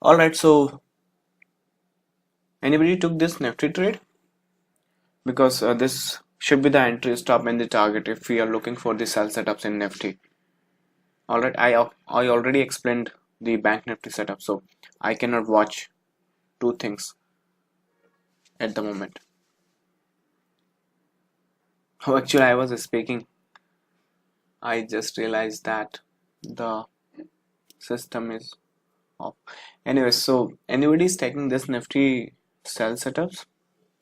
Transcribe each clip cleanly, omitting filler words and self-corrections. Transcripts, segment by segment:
Alright, so anybody took this Nifty trade? Because this should be the entry, stop, and the target if we are looking for the sell setups in Nifty. Alright, I already explained the Bank Nifty setup, so I cannot watch two things at the moment. Oh, actually, I was speaking. I just realized that the system is off. Anyway, so anybody is taking this Nifty sell setups?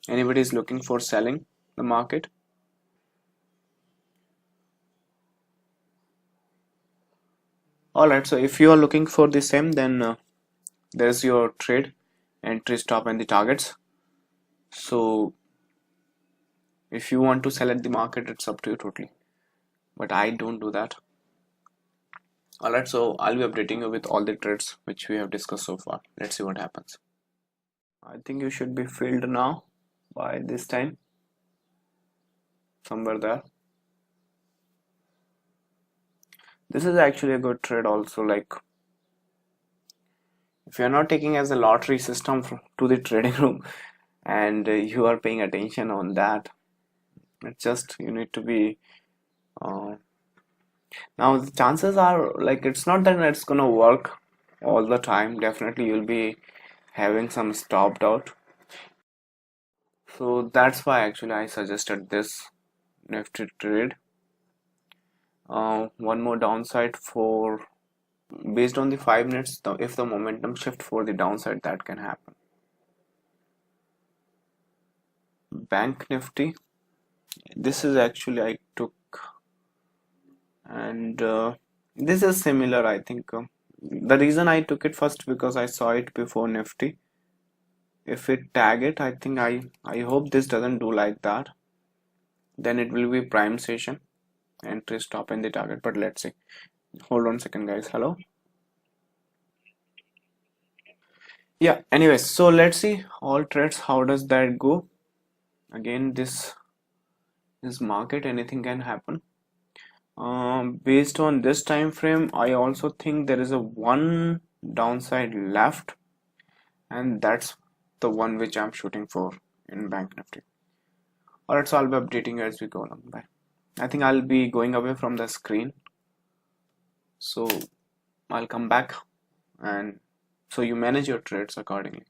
Anybody is looking for selling the market? Alright, so if you are looking for the same, then there's your trade, entry, stop, and the targets. So if you want to sell at the market, it's up to you totally, but I don't do that. Alright, so I'll be updating you with all the trades which we have discussed so far. Let's see what happens. I think you should be filled now by this time, somewhere there. This is actually a good trade also, like if you're not taking as a lottery system to the trading room and you are paying attention on that, it's just you need to be now the chances are like it's not that it's gonna work all the time. Definitely you'll be having some stopped out, so that's why actually I suggested this Nifty trade. One more downside for based on the 5 minutes, if the momentum shift for the downside, that can happen. Bank Nifty, this is actually I took, and this is similar. I think the reason I took it first because I saw it before Nifty. If it tag it, I think I hope this doesn't do like that. Then it will be prime session, entry, stop, and the target. But let's see. Hold on a second, guys. Hello. Yeah. Anyways, so let's see all trades. How does that go? Again, this is market. Anything can happen. Based on this time frame, I also think there is a one downside left, and that's the one which I'm shooting for in Bank Nifty. Alright, so I'll be updating you as we go along. Bye. I think I'll be going away from the screen, so I'll come back, and so you manage your trades accordingly.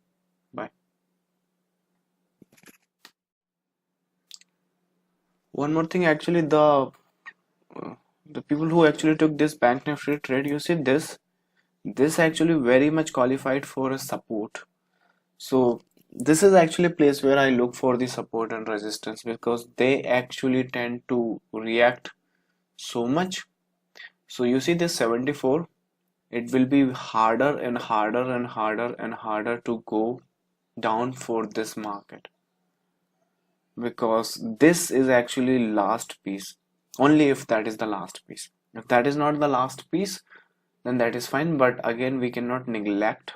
Bye. One more thing, actually, the people who actually took this Bank Nifty trade, you see this actually very much qualified for a support. So this is actually a place where I look for the support and resistance, because they actually tend to react so much. So you see this 74, it will be harder and harder and harder and harder to go down for this market, because this is actually last piece. Only if that is the last piece. If that is not the last piece, then that is fine, but again we cannot neglect.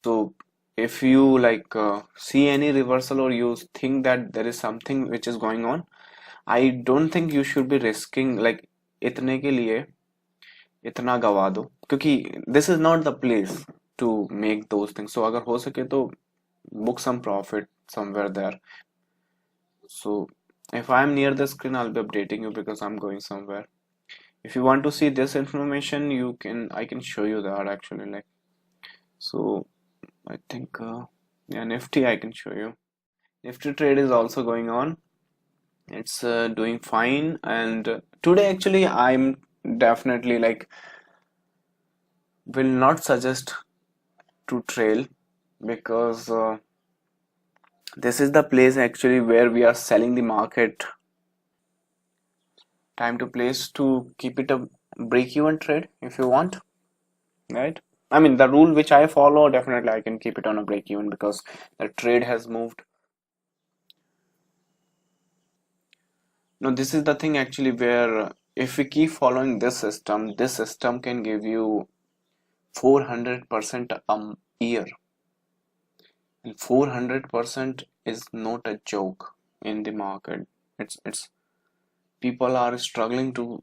So if you like see any reversal, or you think that there is something which is going on, I don't think you should be risking like इतने के लिए इतना गवा दो, क्योंकि this is not the place to make those things. So अगर हो सके तो book some profit somewhere there. So if I'm near the screen, I'll be updating you because I'm going somewhere. If you want to see this information, I can show you that actually, like, so I think yeah, Nifty I can show you. Nifty trade is also going on. It's doing fine, and today actually I'm definitely like will not suggest to trail, because this is the place actually where we are selling the market. Time to place to keep it a break-even trade if you want, right? I mean, the rule which I follow, definitely I can keep it on a break-even because the trade has moved. Now this is the thing actually where if we keep following this system can give you 400% a year, and 400% is not a joke in the market. It's people are struggling to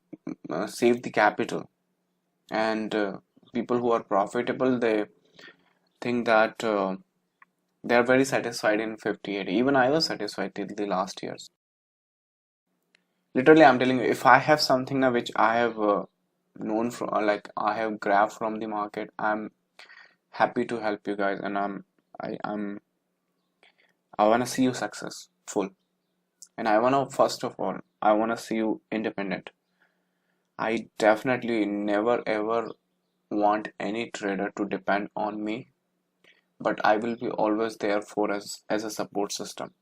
save the capital, and people who are profitable, they think that they are very satisfied in 58. Even I was satisfied till the last years. Literally, I'm telling you, if I have something now which I have known from, like I have grabbed from the market, I'm happy to help you guys, and I want to see you successful, and I want to, first of all, I want to see you independent. I definitely never ever want any trader to depend on me, but I will be always there for us as a support system.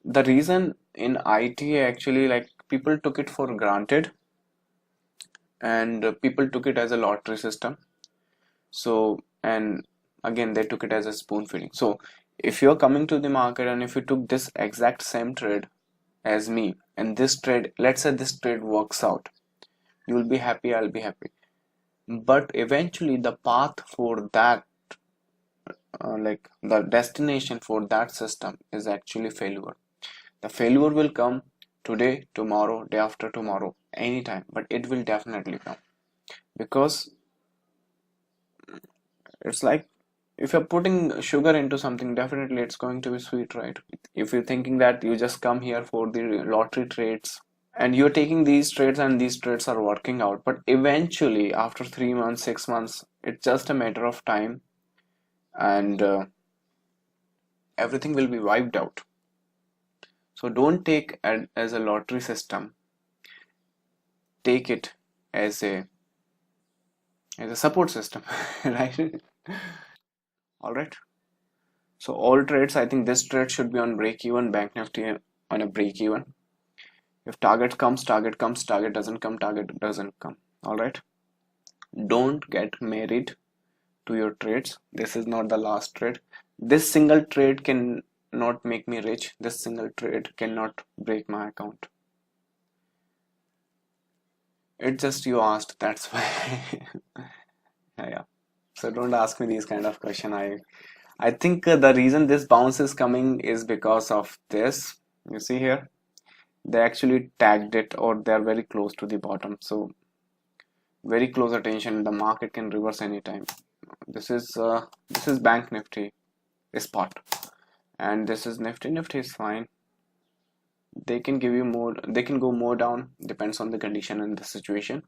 The reason in IT, actually, like, people took it for granted, and people took it as a lottery system. So, and again, they took it as a spoon feeding. So if you're coming to the market and if you took this exact same trade as me, and this trade, let's say this trade works out, you'll be happy, I'll be happy. But eventually the path for that, like the destination for that system, is actually failure. The failure will come today, tomorrow, day after tomorrow, anytime, but it will definitely come, because it's like, if you're putting sugar into something, definitely it's going to be sweet, right? If you're thinking that you just come here for the lottery trades and you're taking these trades and these trades are working out, but eventually after 3 months, 6 months, it's just a matter of time, and everything will be wiped out. So don't take it as a lottery system, take it as a support system. Right? All right. So all trades, I think this trade should be on break even, Bank Nifty on a break even. If target comes, target comes, target doesn't come, target doesn't come. All right. Don't get married to your trades. This is not the last trade. This single trade can not make me rich. This single trade cannot break my account. It's just you asked, that's why. Yeah. So don't ask me these kind of question. I think the reason this bounce is coming is because of this. You see here, they actually tagged it, or they're very close to the bottom. So very close attention. The market can reverse anytime. This is Bank Nifty spot, and this is Nifty. Nifty is fine. They can give you more. They can go more down. Depends on the condition and the situation.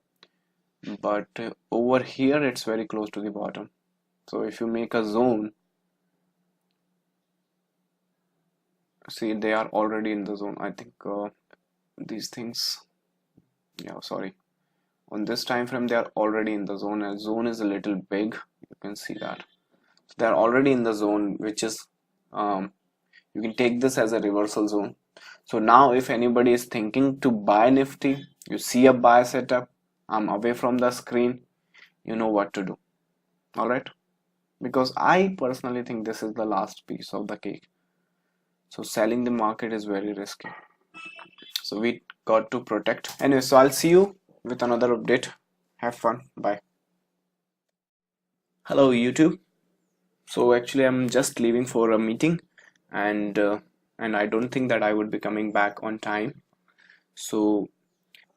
But over here, it's very close to the bottom. So if you make a zone, see, they are already in the zone. I think these things, yeah, sorry, on this time frame they are already in the zone, and zone is a little big, you can see that. So they are already in the zone, which is you can take this as a reversal zone. So now if anybody is thinking to buy Nifty, you see a buy setup, I'm away from the screen, you know what to do. All right, because I personally think this is the last piece of the cake. So selling the market is very risky, so we got to protect. Anyway, so I'll see you with another update. Have fun. Bye. Hello YouTube. So actually I'm just leaving for a meeting, and I don't think that I would be coming back on time. So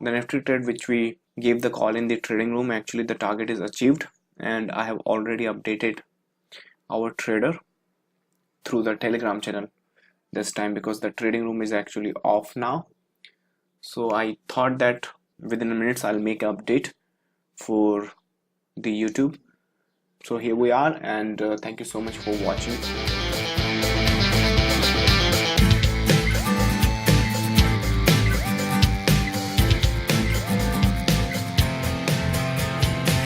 the Nifty trade which we gave the call in the trading room, actually the target is achieved, and I have already updated our trader through the Telegram channel this time, because the trading room is actually off now. So I thought that within a minute I'll make an update for the YouTube. So here we are, and thank you so much for watching.